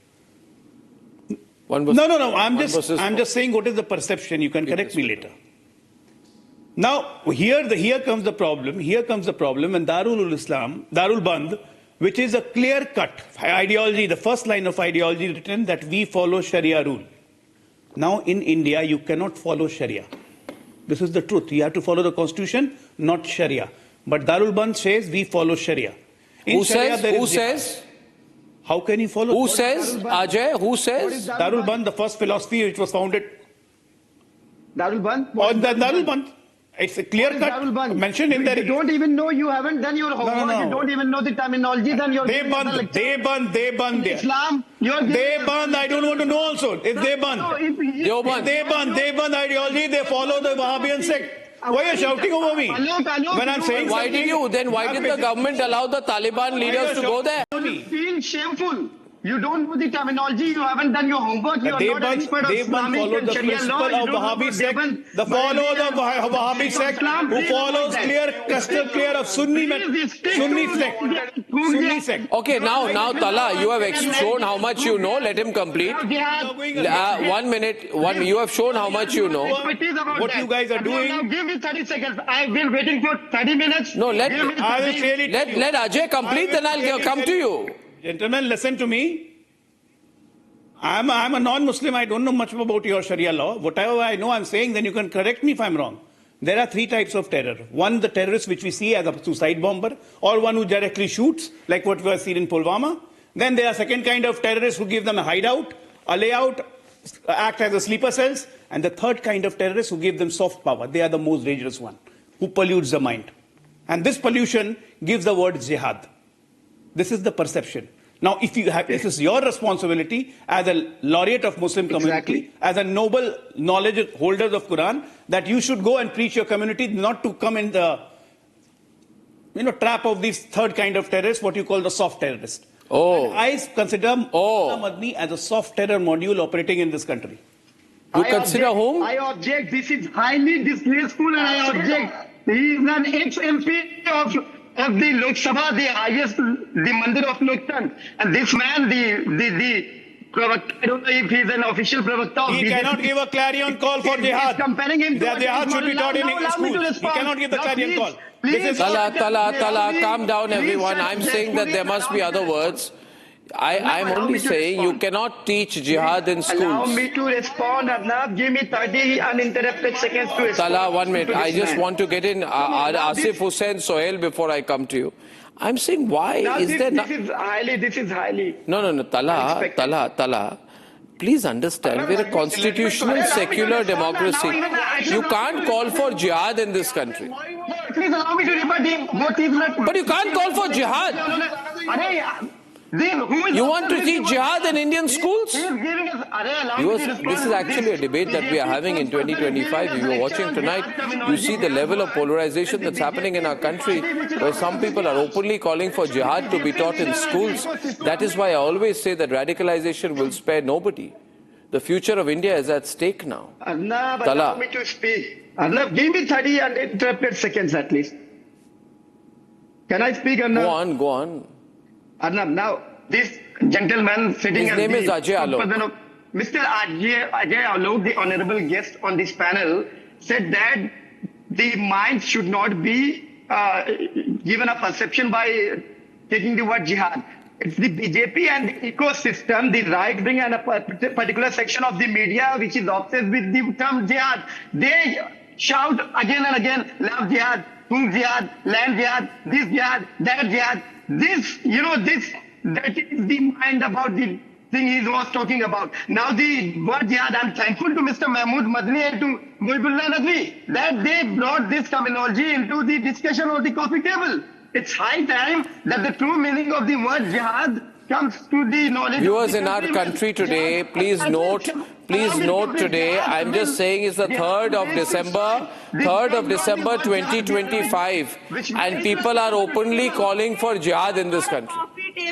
No. I'm just saying what is the perception. You can correct me later. Now, here comes the problem. Here comes the problem when Darul Islam, Darul Band, which is a clear-cut ideology, the first line of ideology written that we follow Sharia rule. Now, in India, you cannot follow Sharia. This is the truth. You have to follow the constitution, not Sharia. But Darul Band says we follow Sharia. Who says? How can you follow? Who says? Ajay, who says? Darul Band, the first philosophy which was founded. Darul Band? Darul Band. It's a clear cut mentioned in there. You don't even know, you haven't done your homework, No. you don't even know the terminology, then you're They band there. Islam, They band, I don't want to know also. If they band. They band ideology, they follow the Wahhabian sect. Why are you shouting over me? When I'm saying why did the government allow the Taliban leaders to go there? Feel shameful. You don't know the terminology, you haven't done your homework, you are not an expert of Islamic and Sharia law. Of Wahhabi sect, the followers of Wahhabi sect who follows crystal clear of Sunni sect. Okay, now Tala, you have shown how much you know. Let him complete. 1 minute. You have shown how much you know. What you guys are doing. Now give me 30 seconds. I've been waiting for 30 minutes. No, let Ajay complete, then I'll come to you. Gentlemen, listen to me. I'm a non-Muslim. I don't know much about your Sharia law. Whatever I know, I'm saying, then you can correct me if I'm wrong. There are three types of terror. One, the terrorist which we see as a suicide bomber, or one who directly shoots, like what we have seen in Pulwama. Then there are second kind of terrorists who give them a hideout, a layout, act as a sleeper cells. And the third kind of terrorists who give them soft power. They are the most dangerous one, who pollutes the mind. And this pollution gives the word jihad. This is the perception. Now, if you have, this is your responsibility as a laureate of Muslim community, as a noble knowledge holder of Quran, that you should go and preach your community, not to come in the trap of this third kind of terrorist, what you call the soft terrorist. And I consider Madni as a soft terror module operating in this country. You consider whom? I object. This is highly disgraceful, and I object. He is an ex-MP of the Lok Sabha, the highest, the Mandir of Loktan. And this man, I don't know if he's an official pravakta. He cannot give a clarion call for jihad. Comparing him to jihad should be taught in schools. He cannot give the clarion call. Tala, calm down everyone. I'm saying that there must be other words. I'm only saying you cannot teach jihad in schools. Allow me to respond, Arnab. Give me 30 uninterrupted seconds to respond. Tala, 1 minute. I just want to get in Asif Hussain Sohail before I come to you. I'm saying why now is there not... This is highly... No. Tala. Please understand, we're a constitutional secular democracy. You can't call for jihad in this country. Please allow me to rebut. But you can't call for jihad. You want to teach jihad in Indian schools? This is actually a debate that we are having in 2025. If you are watching tonight, you see the level of polarization that's happening in our country, where some people are openly calling for jihad to be taught in schools. That is why I always say that radicalization will spare nobody. The future of India is at stake now. Arnab, Tala. allow me to speak. Arnab, give me 30 uninterrupted seconds at least. Can I speak, Arnab? Go on. Arnab, now this gentleman sitting His at name the is Ajay Alok. top of Mr. Ajay Alok, the honorable guest on this panel, said that the mind should not be given a perception by taking the word jihad. It's the BJP and the ecosystem, the right wing and a particular section of the media which is obsessed with the term jihad. They shout again and again, love jihad, Hung jihad, land jihad, this jihad, that jihad. This, that is the mind about the thing he was talking about. Now the word jihad, I'm thankful to Mr. Mahmood Madni and to Muhibullah Nadwi that they brought this terminology into the discussion of the coffee table. It's high time that the true meaning of the word jihad comes to the knowledge. Viewers in our country today, please note today, I'm just saying it's the 3rd of December 2025 and people are openly calling for jihad in this country.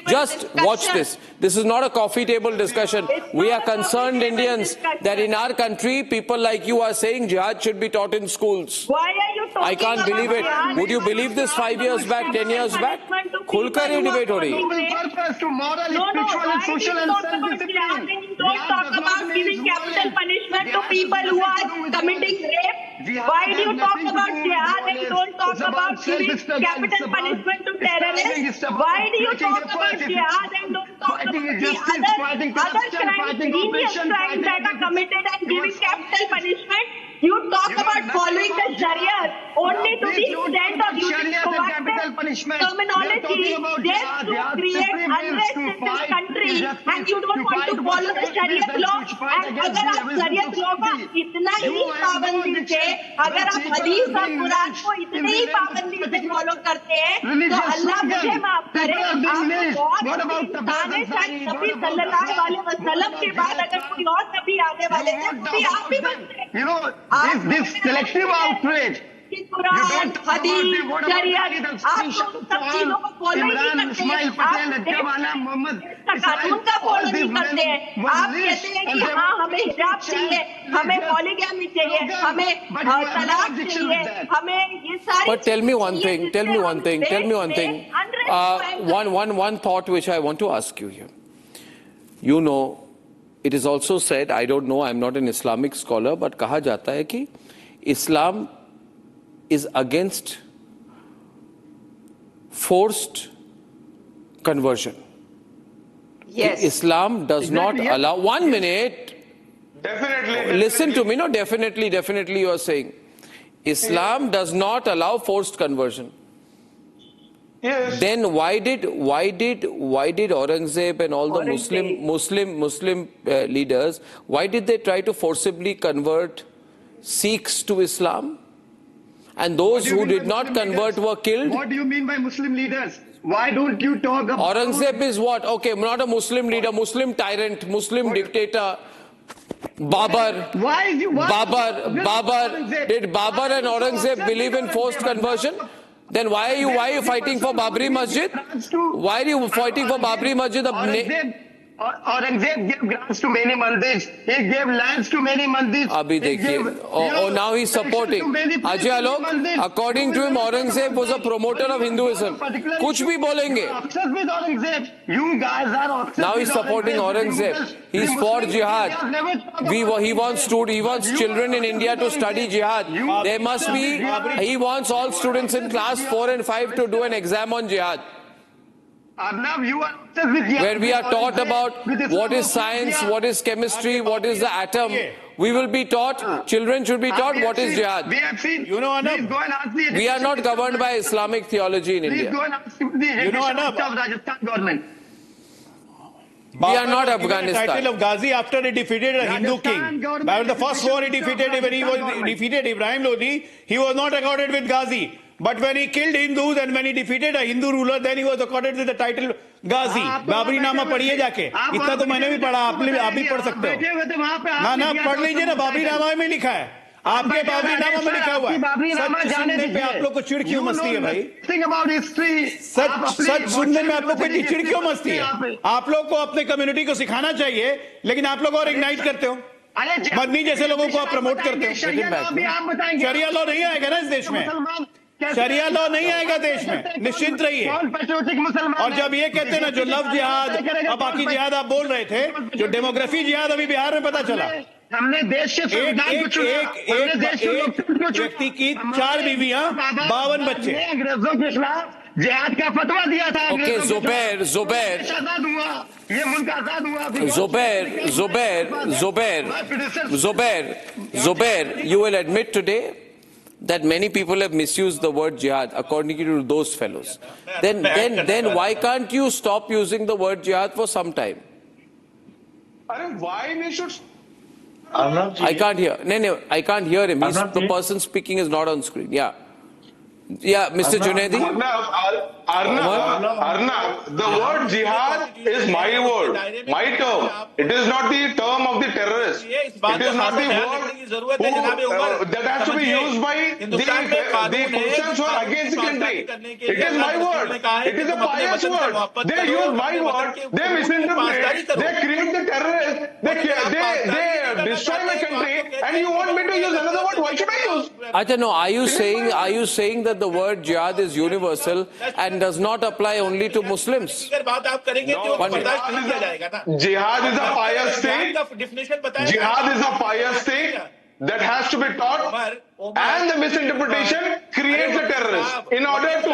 Just watch this. This is not a coffee table discussion. We are concerned Indians that in our country, people like you are saying jihad should be taught in schools. Why are you talking I can't believe it. jihad? Would you believe this 5 years back, 10 years back? खुलकर ही debate हो रही है. Purpose to moral, spiritual, and social and self-discipline. You don't talk about giving capital punishment to people who are committing rape. Why do you talk about jihad and don't talk about giving capital punishment to terrorists? Why do you talk about jihad and don't talk about the other crimes, heinous crimes that are committed and giving capital punishment? You talk about following the Sharia only to the extent of using proactive terminology just to create unrest in this country, and you don't want to follow the Sharia law. And अगर आप Sharia law का इतना ही पाबंदी से, अगर आप हदीस और कुरान को इतने ही पाबंदी से फॉलो करते हैं, तो अल्लाह मुझे माफ करे. आप बहुत इंसान है, शायद नबी सल्लल्लाहु अलैहि वसल्लम के बाद अगर कोई और नबी आने वाले हैं, तो आप ही बनते हैं. This selective outrage. कुरान, हदीस, शरीयत, आप सब चीजों को फॉलो ही नहीं करते हैं. आप कानून का फॉलो नहीं करते हैं. आप कहते हैं कि हाँ हमें हिजाब चाहिए, हमें पॉलीगैमी चाहिए, हमें तलाक चाहिए, हमें ये सारी. But tell me one thing. One thought which I want to ask you here. You know, it is also said, I don't know, I'm not an Islamic scholar, but कहा जाता है कि Islam is against forced conversion. Yes. Islam does not allow. 1 minute. Definitely. Listen to me. No, definitely you are saying. Islam does not allow forced conversion. Yes. Then why did Aurangzeb and all the Muslim leaders, why did they try to forcibly convert Sikhs to Islam? And those who did not convert were killed? What do you mean by Muslim leaders? Why don't you talk about... Aurangzeb is what? Okay, not a Muslim leader, Muslim tyrant, Muslim dictator. Babar. Did Babar and Aurangzeb believe in forced conversion? Then why are you fighting for Babri Masjid? Why are you fighting for Babri Masjid? Aurangzeb gave grants to many mandirs. He gave lands to many mandirs. Abhi dekhiye. Now he's supporting. Ajay Alok, according to him, Aurangzeb was a promoter of Hinduism. Kuch bhi bolenge. Obsessed with Aurangzeb. You guys are obsessed. Now he's supporting Aurangzeb. He's for jihad. He wants children in India to study jihad. There must be. He wants all students in class 4 and 5 to do an exam on jihad. Arnab, you are obsessed with jihad. Where we are taught about what is science, what is chemistry, what is the atom. We will be taught, children should be taught what is jihad. We have seen. You know, Arnab, we are not governed by Islamic theology in India. Please go and ask the Rajasthan government. We are not Afghanistan. The title of Ghazi after he defeated a Hindu king. By the first war he defeated, when he defeated Ibrahim Lodi, he was not accorded with Ghazi. But when he killed Hindus and when he defeated a Hindu ruler, then he was accorded with the title Ghazi. Babri नामा पढ़िए जाके. इतना तो मैंने भी पढ़ा, आप भी पढ़ सकते हो. ना पढ़ लीजिए ना, बाबरी नामा में लिखा है. आपके बाबरीनामा में लिखा हुआ है। सच सुनने पे आप लोग को चिड़ क्यों मचती है भाई? सच सुनने में आप लोग को चिड़ क्यों मचती है? आप लोग को अपने कम्युनिटी को सिखाना चाहिए, लेकिन आप लोग और इग्नाइट करते हो। मदनी जैसे लोगों को आप प्रमोट करते हो। शरिया लॉ नहीं आएगा ना इस देश में, शरिया लॉ नहीं आएगा देश में, निश्चिंत रहिए। और जब ये कहते हैं ना जो लव जिहाद और बाकी जिहाद आप बोल रहे थे, जो डेमोग्राफी जिहाद अभी बिहार में पता चला, हमने देश के संविधान को चुना, एक व्यक्ति की 4 बीवियां 52 बच्चे, अंग्रेजों के खिलाफ जिहाद का फतवा दिया था। Okay, Zubair, आजाद हुआ, ये मुल्क आजाद हुआ। Zubair, you will admit today that many people have misused the word jihad according to those fellows. Then why can't you stop using the word jihad for some time? Why we should? I can't hear. No, I can't hear him. The person speaking is not on screen. Yeah, Mr. Junaidi. Arnab, the word jihad is my word, my term. It is not the term of the terrorist. It is not the word that has to be used by the persons who are against the country. It is my word. It is a pious word. They use my word. They misinterpret. They create the terrorists. They destroy my country. And you want me to use another word? Why should I use? I don't know. Are you saying that the word jihad is universal and does not apply only to Muslims? Jihad is a pious thing. Jihad is a pious thing that has to be taught, and the misinterpretation creates a terrorist. In order to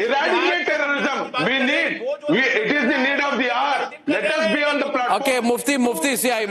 eradicate terrorism, it is the need of the hour. Let us be on the platform. Okay, Mufti CI.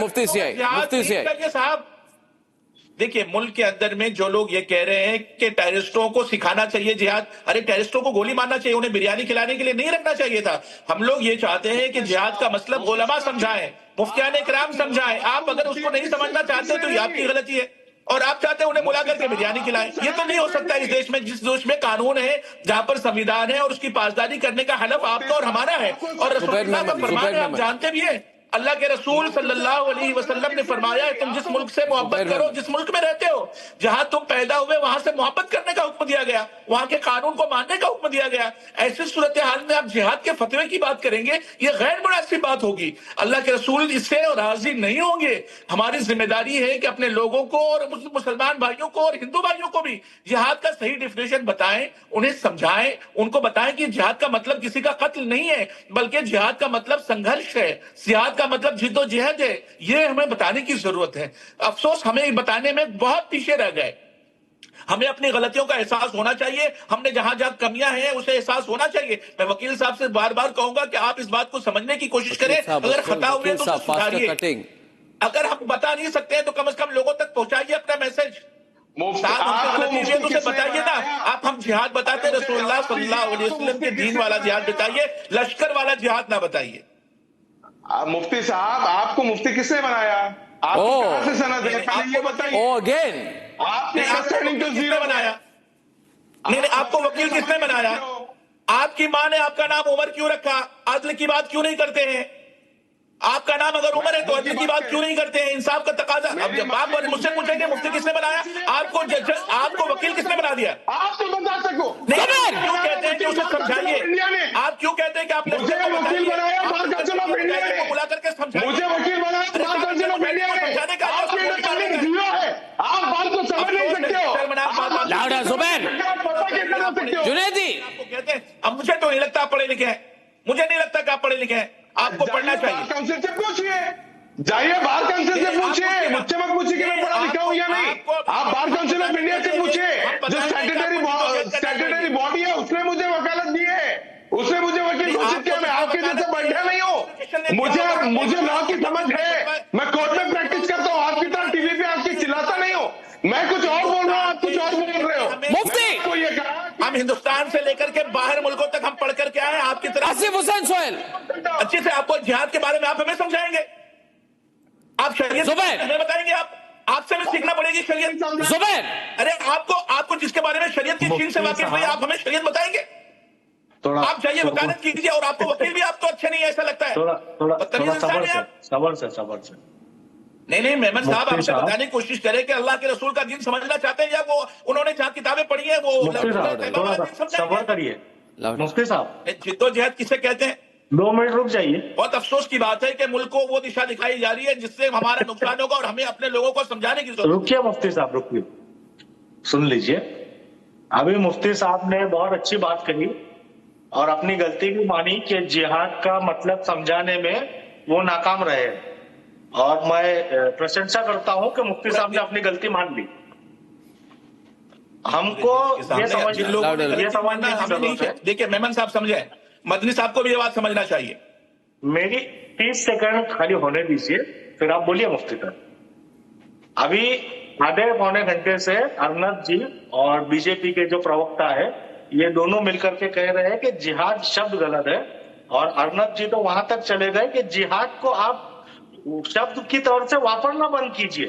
देखिए, मुल्क के अंदर में जो लोग ये कह रहे हैं कि टेररिस्टों को सिखाना चाहिए जिहाद, अरे टेररिस्टों को गोली मारना चाहिए, उन्हें बिरयानी खिलाने के लिए नहीं रखना चाहिए था। हम लोग ये चाहते हैं कि जिहाद का मतलब उलमा समझाएं, मुफ्तियान इकराम समझाएं। आप अगर उसको नहीं समझना चाहते तो ये आपकी गलती है, और आप चाहते हैं उन्हें बुला करके बिरयानी खिलाएं। ये तो नहीं हो सकता इस देश में, जिस देश में कानून है, जहां पर संविधान है और उसकी पासदारी करने का हलफ आपका और हमारा है। और रसूलुल्लाह का फरमान है, आप जानते भी हैं, अल्लाह के रसूल सल्लल्लाहु अलैहि वसल्लम ने फरमाया है, तुम जिस मुल्क से मोहब्बत करो, जिस मुल्क में रहते हो, जहां तुम पैदा हुए, वहां से मोहब्बत करने का हुक्म दिया गया, वहां के कानून को मानने का हुक्म दिया गया। ऐसी सूरत हाल में आप जिहाद के फतवे की बात करेंगे, ये गैर मुनासिब बात होगी। अल्लाह के रसूल इससे राजी नहीं होंगे। हमारी जिम्मेदारी है कि अपने लोगों को और मुसलमान भाइयों को और हिंदू भाइयों को भी जिहाद का सही डिफिनेशन बताएं, उन्हें समझाएं, उनको बताएं कि जिहाद का मतलब किसी का कत्ल नहीं है, बल्कि जिहाद का मतलब संघर्ष है, जिहाद का मतलब जिद्दोजहद है। ये हमें बताने की जरूरत है। अफसोस हमें बताने में बहुत पीछे रह गए। हमें अपनी गलतियों का एहसास होना चाहिए, हमने जहां जहां कमियां हैं उसे एहसास होना चाहिए। मैं वकील साहब से बार बार कहूंगा कि आप इस बात को समझने की कोशिश करें, अगर खता हुए तो सुधारिए। अगर हम बता नहीं सकते हैं तो कम से कम लोगों तक पहुंचाइए अपना मैसेज। उसे बताइए ना, आप हम जिहाद बताते रसूलुल्लाह सल्लल्लाहु अलैहि वसल्लम के दीन वाला जिहाद बताइए, लश्कर वाला जिहाद ना बताइए। मुफ्ती साहब, आपको मुफ्ती किसने बनाया? आपको कहां से सनद है? पहले ये बताइए। आपने स्टैंडिंग टू जीरो बनाया? नहीं, आपको वकील किसने बनाया? आपकी मां ने आपका नाम उमर क्यों रखा? अदल की बात क्यों नहीं करते हैं? आपका नाम अगर उमर है तो अदल की बात क्यों नहीं करते हैं? इंसाफ का तकाजा। अब जब आप मुझसे पूछेंगे मुफ्ती किसने बनाया, आपको वकील किसने बना दिया? आप तो बता सको। क्यों कहते हैं कि उसे समझाइए? आप क्यों कहते हैं कि आप मुझे वकील बनाया बार काउंसिल ऑफ इंडिया ने, बुला करके समझाइए। मुझे वकील बनाया बार काउंसिल ऑफ इंडिया ने। आपकी अंडरस्टैंडिंग जीरो है, आप बात को समझ नहीं सकते हो। लाउडा जुबैर, जुनैदी, आपको कहते हैं, अब मुझे तो नहीं लगता आप पढ़े लिखे हैं, मुझे नहीं लगता कि आप पढ़े लिखे हैं। आपको पढ़ना चाहिए। बार काउंसिल से पूछिए, जाइए बार काउंसिल से पूछिए, मुझसे मत पूछिए कि मैं पढ़ा लिखा हूं या नहीं। आप बार काउंसिल ऑफ इंडिया से पूछिए, जो स्टैट्यूटरी बॉडी है, उसने मुझे वकालत दी है, उसने मुझे वकील घोषित किया। मैं आपके जैसे बढ़िया नहीं हूँ, मुझे लॉ की समझ है, मैं कोर्ट में प्रैक्टिस करता हूँ, आपकी तरह टीवी पे आपकी चिल्लाता नहीं हूँ। मैं कुछ और बोल रहा हूँ, आप कुछ और बोल रहे हो। मुफ्ती को ये कहा, हम हिंदुस्तान से लेकर के बाहर मुल्कों तक हम पढ़ करके आए, आपकी तरह आसिफ हुसैन सोहेल अच्छे से आपको जिहाद के बारे में आप हमें समझाएंगे, आप शरीयत हमें बताएंगे, आपसे भी सीखना पड़ेगी शरीयत। जुबैर, अरे आपको जिसके बारे में शरीयत की चीज से वाकिफ हुई, आप हमें शरीयत बताएंगे। आप जाइए वकालत कीजिए, और आपको वकील भी आप तो अच्छे नहीं है ऐसा लगता है। थोड़ा सबर से। नहीं मेमन साहब, मुफ्ती हमसे साहब। बताने की कोशिश करें कि अल्लाह के रसूल का दिन समझना चाहते हैं या वो उन्होंने जहाँ किताबें पढ़ी है वो मुफ्ती साहब थोड़ा सा सब्र करिए। मुफ्ती साहब जिद्दोजहद किसे कहते हैं? 2 मिनट रुक जाइए। बहुत अफसोस की बात है कि मुल्क को वो दिशा दिखाई जा रही है जिससे हमारा नुकसान होगा और हमें अपने लोगों को समझाने की जरूरत रुकिए मुफ्ती साहब, रुकिए, सुन लीजिए। अभी मुफ्ती साहब ने बहुत अच्छी बात कही और अपनी गलती भी मानी कि जिहाद का मतलब समझाने में वो नाकाम रहे, और मैं प्रशंसा करता हूं कि मुफ्ती साहब ने अपनी गलती मान ली। हमको ये समझना है। देखिए मेमन साहब समझे, मदनी साहब को भी ये बात समझना चाहिए। मेरी 30 सेकंड खाली होने दीजिए, फिर आप बोलिए मुफ्ती साहब। अभी आधे पौने घंटे से अर्नब जी और बीजेपी के जो प्रवक्ता है ये दोनों मिलकर के कह रहे हैं कि जिहाद शब्द गलत है, और अर्नब जी तो वहां तक चले गए कि जिहाद को आप शब्द की तौर से वापरना बंद कीजिए।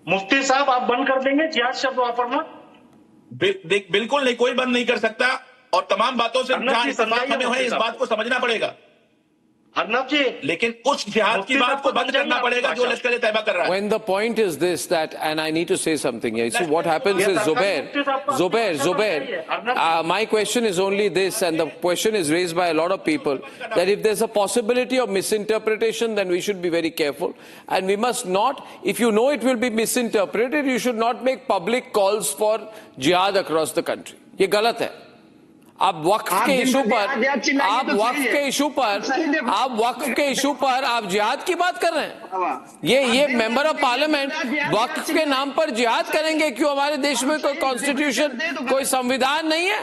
मुफ्ती साहब आप बंद कर देंगे जिहाद शब्द वापरना? बिल्कुल नहीं, कोई बंद नहीं कर सकता, और तमाम बातों से जहां इत्तेफाक हमें है इस बात को समझना पड़ेगा अर्नब जी। लेकिन उस जिहाद की बात को बंद करना पड़ेगा जो लश्कर तैयबा कर रहा है। When the point is this, that, and I need to say something here. See, what happens is, Zubair, my question is only this, and the question is raised by a lot of people, that if there's a possibility of misinterpretation, then we should be very careful. And we must not, if you know it will be misinterpreted, you should not make public calls for jihad across the country. ये गलत है। आप वक्फ के issue पर आप जिहाद की बात कर रहे हैं। ये मेंबर ऑफ पार्लियामेंट वक्फ के नाम पर जिहाद करेंगे? क्यों हमारे देश में कोई कॉन्स्टिट्यूशन, कोई संविधान नहीं है?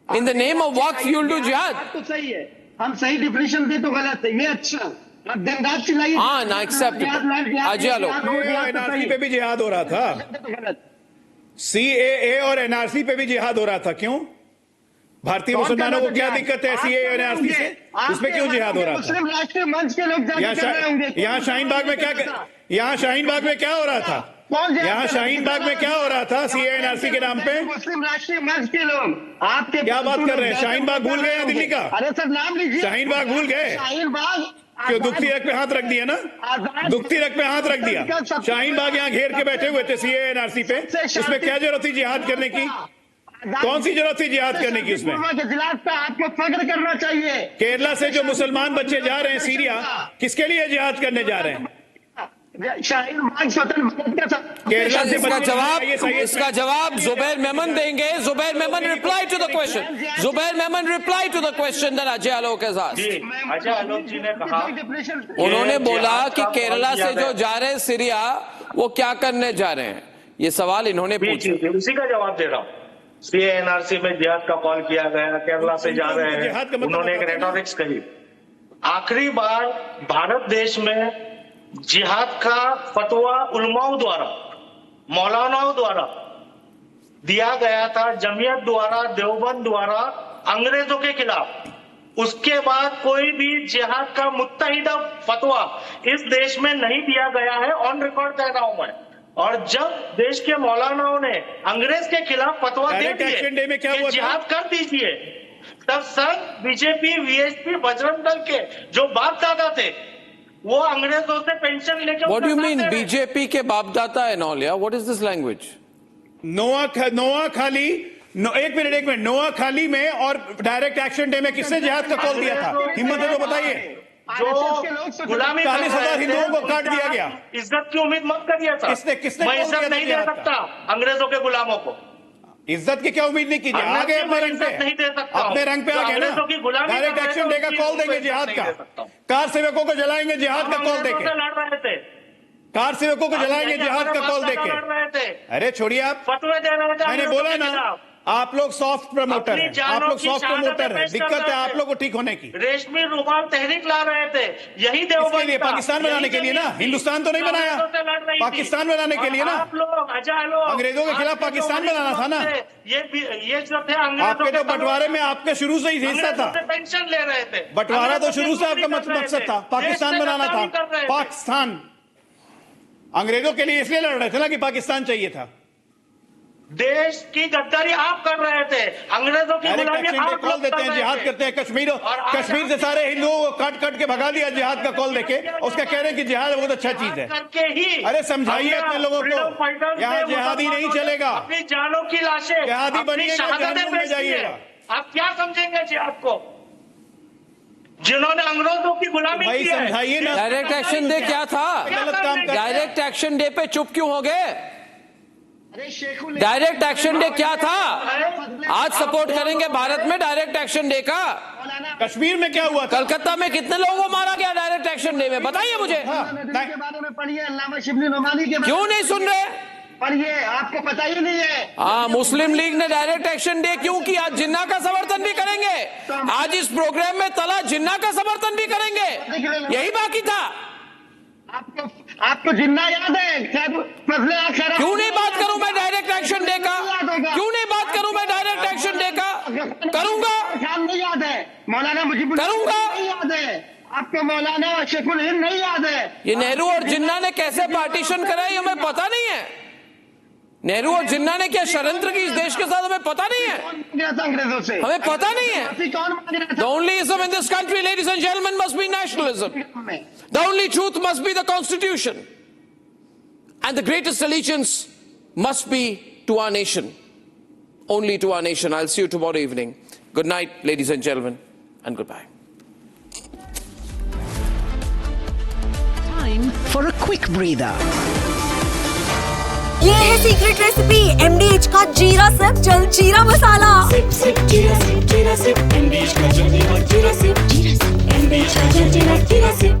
In the name of Waqf you will do जिहाद? तो सही है, हम सही डिफिनेशन दे तो गलत है, ये अच्छा। दिन रात चिल्लाइए। हाँ ना, एक्सेप्टेबल। अजय लोग एनआरसी पे भी जिहाद हो रहा था, सीएए और एनआरसी पे भी जिहाद हो रहा था। क्यों? भारतीय मुसलमानों को क्या दिक्कत है सीएए और एनआरसी से? इसमें क्यों जिहाद हो रहा था? मुस्लिम राष्ट्रीय मंच के लोग यहाँ शाहीन बाग में क्या हो रहा था? यहाँ शाहीन बाग में क्या हो रहा था सीएए एनआरसी के नाम पे? मुस्लिम राष्ट्रीय मंच के लोग आपके क्या बात कर रहे हैं? शाहीन बाग भूल गए दिल्ली का? अरे सर नाम लीजिए। शाहीन बाग भूल गए? शाहीन बाग क्यों? दुखती रख पे हाथ रख दिया ना, दुखती रख पे हाथ रख दिया। शाहीन बाग यहाँ घेर के बैठे हुए थे सीएए एनआरसी पे, इसमें क्या जरूरत थी जिहाद करने की? कौन सी जरूरत थी जिहाद करने की उसमें? आपको फख्र करना चाहिए। केरला से जो मुसलमान बच्चे जा रहे हैं सीरिया, किसके लिए जिहाद करने जा रहे हैं? केरला से इसका जवाब जुबैर मेमन देंगे। Zubair Memon reply to the question. Zubair Memon reply to the question that Ajay Alok has asked. Ajay Alok ji ने कहा, उन्होंने बोला कि केरला से जो जा रहे हैं सीरिया वो क्या करने जा रहे हैं, ये सवाल इन्होंने पूछा। उसी का जवाब दे रहा हूँ। सीएनआरसी में जिहाद का कॉल किया गया, केरला से जा रहे हैं, उन्होंने एक रेटोरिक्स कही। आखिरी बार भारत देश में जिहाद का फतवा उलमाओं द्वारा, मौलानाओं द्वारा दिया गया था, जमीयत द्वारा, देवबंद द्वारा, अंग्रेजों के खिलाफ। उसके बाद कोई भी जिहाद का मुत्तहिदा फतवा इस देश में नहीं दिया गया है, ऑन रिकॉर्ड कह रहा हूं मैं। और जब देश के मौलानाओं ने अंग्रेज के खिलाफ फतवा दे दिए, जिहाद कर दीजिए, तब सब बीजेपी, वीएचपी, बजरंग दल के जो बाप दादा थे वो अंग्रेजों से पेंशन लेके। What do you mean BJP के बाप दादा एंड ऑल? या व्हाट इज दिस लैंग्वेज? नोआ खाली एक मिनट नोआ खाली में और डायरेक्ट एक्शन डे में किसने जिहाद का कॉल दिया था? हिम्मत है तो बताइए। जो गुलामी 40,000 हिंदुओं को काट दिया गया। इज्जत की उम्मीद मत करिए सर। किसने मैं इज्जत नहीं दे सकता अंग्रेजों के गुलामों को। इज्जत की क्या उम्मीद नहीं कीजिए, आ गए अपने रंग पे, अपने रंग पे आ गए ना। डायरेक्ट एक्शन डे का कॉल देंगे जिहाद का, कार सेवकों को जलाएंगे जिहाद का कॉल देके, कार सेवकों को जलाएंगे जिहाद का कॉल देके। अरे छोड़िए आप, मैंने बोला ना आप लोग सॉफ्ट प्रमोटर हैं, आप लोग सॉफ्ट प्रमोटर हैं। दिक्कत है आप लोग को ठीक होने की। रेशमी रुमाल तहरीक ला रहे थे, यही देवबंद लिए पाकिस्तान बनाने के लिए ना, हिंदुस्तान तो नहीं बनाया, पाकिस्तान बनाने के लिए ना। अंग्रेजों के खिलाफ पाकिस्तान बनाना था ना। ये जो थे आपके तो बंटवारे में आपके शुरू से ही हिस्सा था, पेंशन ले रहे थे। बंटवारा तो शुरू से आपका मकसद था, पाकिस्तान बनाना था। पाकिस्तान अंग्रेजों के लिए इसलिए लड़ रहे थे ना कि पाकिस्तान चाहिए था। देश की गद्दारी आप कर रहे थे, अंग्रेजों की गुलामी आप कॉल देते हैं, जिहाद करते हैं। कश्मीर से सारे हिंदुओं को काट काट के भगा दिया जिहाद का कॉल देके, उसका कह रहे हैं कि जिहाद बहुत अच्छा चीज है। करके ही अरे समझाइए अपने लोगों को, यहाँ जिहादी नहीं चलेगा, अपनी जानों की लाशें, जिहादी बनिएगा, शहादतें जहन्नुम में बेचती है। जाइएगा। आप क्या समझेंगे जिहाद को, जिन्होंने अंग्रेजों की गुलामी भाई की है? समझाइए ना। डायरेक्ट एक्शन डे क्या था? गलत काम कर, डायरेक्ट एक्शन डे पे चुप क्यों हो गए? डायरेक्ट एक्शन डे क्या था? आज सपोर्ट करेंगे भारत में डायरेक्ट एक्शन डे का। कश्मीर में क्या हुआ? कलकत्ता में कितने लोगों को मारा गया डायरेक्ट एक्शन डे में? बताइए मुझे। के बारे में पढ़िए, अल्लामा शिबली नोमानी के क्यों नहीं सुन रहे? पढ़िए, आपको पता ही नहीं है। हाँ, मुस्लिम लीग ने डायरेक्ट एक्शन डे क्यों किया? आज जिन्ना का समर्थन भी करेंगे, आज इस प्रोग्राम में तला जिन्ना का समर्थन भी करेंगे, यही बाकी था। आपको जिन्ना याद है? क्यों नहीं बात करूं मैं डायरेक्ट एक्शन डे का? क्यों नहीं बात करूं मैं डायरेक्ट एक्शन डे का? करूंगा, नहीं याद है? मौलाना मुजीबुर करूंगा। नहीं याद है आपको? मौलाना शेखुल हिंद नहीं याद है? ये नेहरू और जिन्ना ने कैसे पार्टीशन करा ये हमें पता नहीं है। नेहरू और जिन्ना ने क्या षड्यंत्र की इस देश के साथ, हमें पता नहीं है। अंग्रेजों से हमें पता नहीं है। कौन मांग रहा The only ism in this country, ladies and gentlemen, must be nationalism. था? The only truth must be the Constitution. And the greatest allegiance must be to our nation. Only to our nation. I'll see you tomorrow evening. Good night, ladies and gentlemen, and goodbye. Time for a quick breather. ये है secret recipe MDH का जीरा SIP जल जीरा मसाला। SIP SIP जीरा SIP MDH का जल जीरा सिप MDH का जल जीरा सिप।